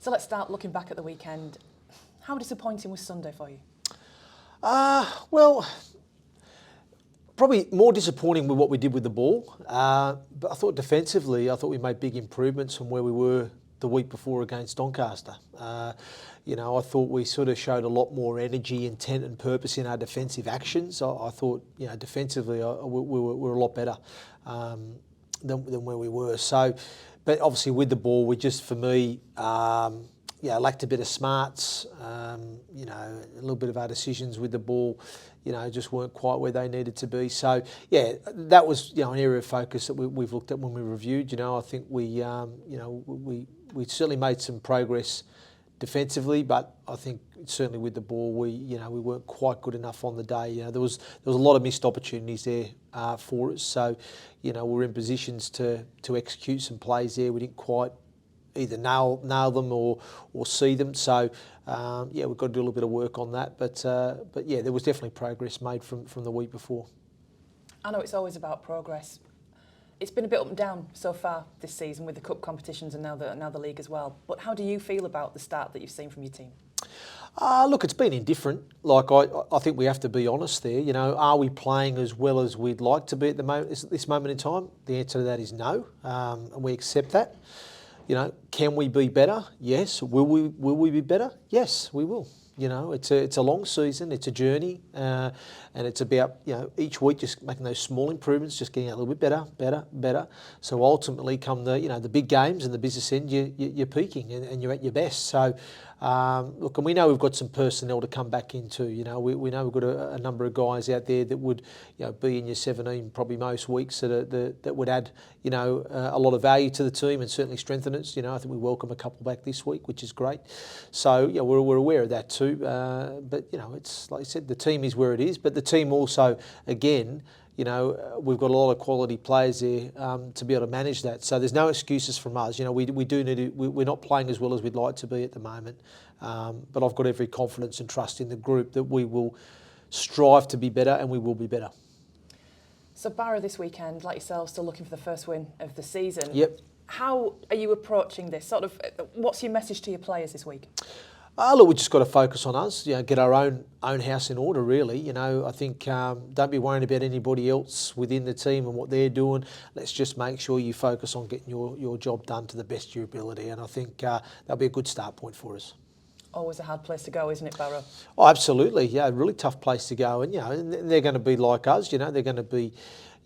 So let's start looking back at the weekend. How disappointing was Sunday for you? Well, probably more disappointing with what we did with the ball. But I thought defensively, I thought we made big improvements from where we were the week before against Doncaster. I thought we sort of showed a lot more energy, intent and purpose in our defensive actions. I thought, defensively we were a lot better than where we were. So, but obviously with the ball, we just, for me, lacked a bit of smarts. A little bit of our decisions with the ball, just weren't quite where they needed to be. So, that was, an area of focus that we've looked at when we reviewed. I think we certainly made some progress defensively, but I think certainly with the ball, we weren't quite good enough on the day. There was a lot of missed opportunities there for us. So, we're in positions to execute some plays there. We didn't quite either nail them or see them. So, we've got to do a little bit of work on that. But there was definitely progress made from the week before. I know it's always about progress. It's been a bit up and down so far this season with the cup competitions and now the league as well. But how do you feel about the start that you've seen from your team? Look, it's been indifferent. Like I think we have to be honest there. Are we playing as well as we'd like to be at this moment in time? The answer to that is no, and we accept that. Can we be better? Yes. Will we be better? Yes, we will. It's a long season, it's a journey, and it's about each week just making those small improvements, just getting a little bit better. So ultimately, come the big games and the business end, you're peaking and you're at your best. So look, and we know we've got some personnel to come back into. We know we've got a number of guys out there that would be in your 17 probably most weeks that would add a lot of value to the team and certainly strengthen us. I think we welcome a couple back this week, which is great. So we're aware of that too. But it's like I said, the team is where it is. But the team also, again, we've got a lot of quality players there to be able to manage that. So there's no excuses from us. We do need to. We're not playing as well as we'd like to be at the moment. But I've got every confidence and trust in the group that we will strive to be better, and we will be better. So Barrow this weekend, like yourself, still looking for the first win of the season. Yep. How are you approaching this? What's your message to your players this week? Look, we've just got to focus on us, get our own house in order, really. I think don't be worrying about anybody else within the team and what they're doing. Let's just make sure you focus on getting your job done to the best of your ability. And I think that'll be a good start point for us. Always a hard place to go, isn't it, Barrow? Oh, absolutely. Yeah, a really tough place to go. And, they're going to be like us, they're going to be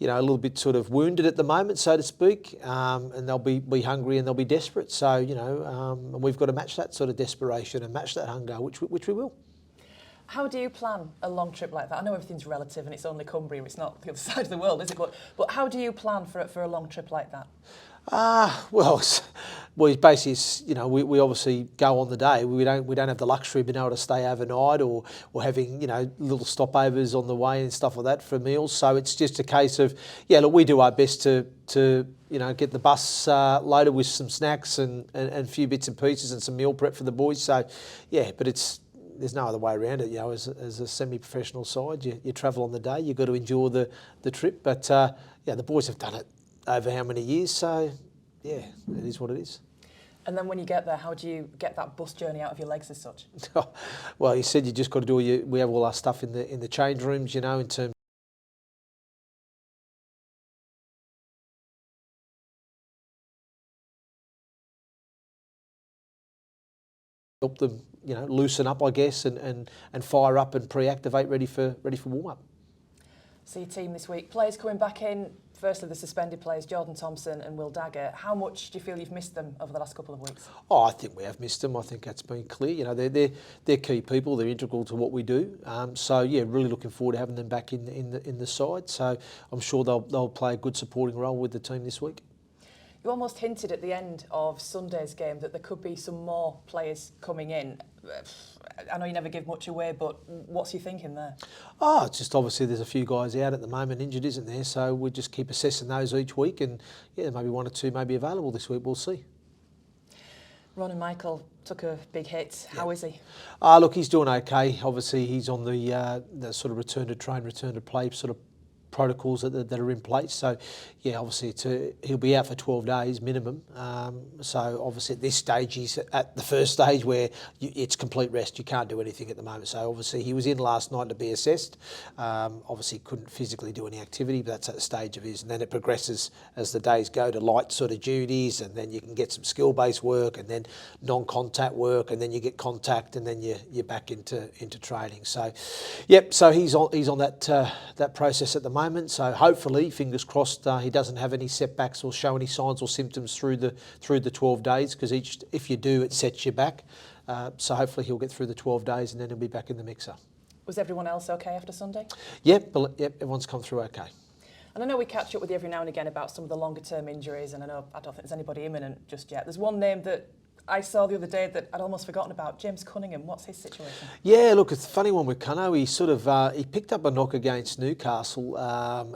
a little bit sort of wounded at the moment, so to speak, and they'll be hungry and they'll be desperate. So, and we've got to match that sort of desperation and match that hunger, which we will. How do you plan a long trip like that? I know everything's relative and it's only Cumbria, it's not the other side of the world, is it? But how do you plan for a long trip like that? Basically, we obviously go on the day. We don't have the luxury of being able to stay overnight or having little stopovers on the way and stuff like that for meals. So it's just a case of look, we do our best to get the bus loaded with some snacks and a few bits and pieces and some meal prep for the boys. So but there's no other way around it. As a semi-professional side, you travel on the day. You've got to endure the trip. But the boys have done it over how many years, so it is what it is. And then when you get there, how do you get that bus journey out of your legs as such? Well, you said you just got to do we have all our stuff in the change rooms, in terms help them, loosen up, I guess, and fire up and pre-activate ready for warm-up. So your team this week, players coming back in, firstly the suspended players, Jordan Thompson and Will Dagger. How much do you feel you've missed them over the last couple of weeks? Oh, I think we have missed them. I think that's been clear. They're key people. They're integral to what we do. Really looking forward to having them back in the side. So I'm sure they'll play a good supporting role with the team this week. You almost hinted at the end of Sunday's game that there could be some more players coming in. I know you never give much away, but what's your thinking there? It's just obviously there's a few guys out at the moment injured, isn't there? So we'll just keep assessing those each week, and maybe one or two may be available this week. We'll see. Ron and Michael took a big hit. How is he? Look, he's doing okay. Obviously, he's on the sort of return to train, return to play sort of protocols that are in place. So, yeah, obviously he'll be out for 12 days minimum. So obviously at this stage he's at the first stage where it's complete rest. You can't do anything at the moment. So obviously he was in last night to be assessed. Obviously couldn't physically do any activity, but that's at the stage of his. And then it progresses as the days go to light sort of duties, and then you can get some skill-based work, and then non-contact work, and then you get contact, and then you're back into training. So, yep. So he's on that process at the moment. So hopefully, fingers crossed, he doesn't have any setbacks or show any signs or symptoms through the 12 days. Because if you do, it sets you back. So hopefully he'll get through the 12 days, and then he'll be back in the mixer. Was everyone else okay after Sunday? Yep. Everyone's come through okay. And I know we catch up with you every now and again about some of the longer term injuries, and I don't think there's anybody imminent just yet. There's one name that I saw the other day that I'd almost forgotten about, James Cunningham. What's his situation? Yeah, look, it's a funny one with Cunno. He sort of he picked up a knock against Newcastle,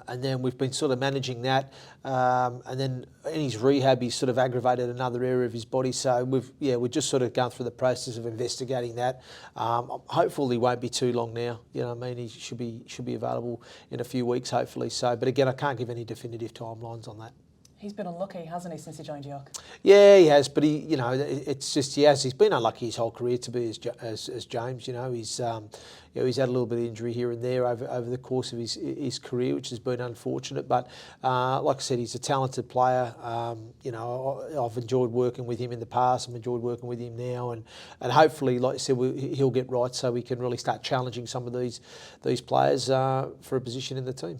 and then we've been sort of managing that. And then in his rehab, he's sort of aggravated another area of his body. So we're just sort of going through the process of investigating that. Hopefully, he won't be too long now. You know what I mean? He should be available in a few weeks, hopefully. So, but again, I can't give any definitive timelines on that. He's been unlucky, hasn't he, since he joined York? Yeah, he has, but he's been unlucky his whole career to be as James. He's had a little bit of injury here and there over the course of his career, which has been unfortunate. But like I said, he's a talented player. I've enjoyed working with him in the past. I've enjoyed working with him now, and hopefully, like I said, he'll get right so we can really start challenging some of these players for a position in the team.